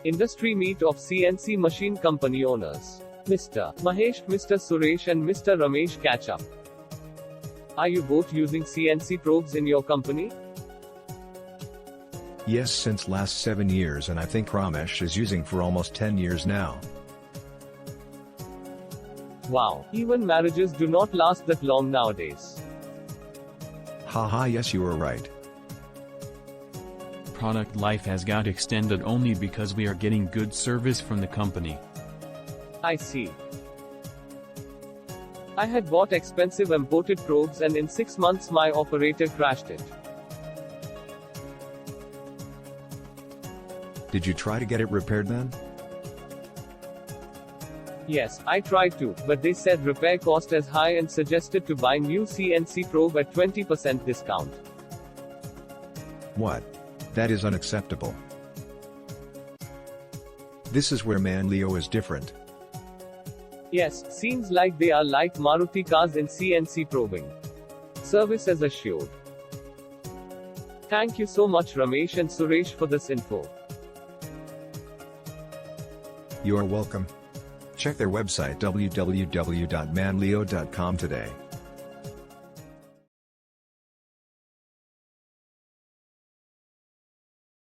Industry meet of CNC machine company owners. Mr. Mahesh, Mr. Suresh and Mr. Ramesh catch up. Are you both using CNC probes in your company? Yes, since last 7 years, and I think Ramesh is using for almost 10 years now. Wow, even marriages do not last that long nowadays. Haha, yes, you are right. Product life has got extended only because we are getting good service from the company. I see. I had bought expensive imported probes and in 6 months my operator crashed it. Did you try to get it repaired then? Yes, I tried to, but they said repair cost as high and suggested to buy new CNC probe at 20% discount. What? That is unacceptable. This is where Manleo is different. Yes, seems like they are like Maruti cars in CNC probing. Service as assured. Thank you so much Ramesh and Suresh for this info. You are welcome. Check their website www.manleo.com today.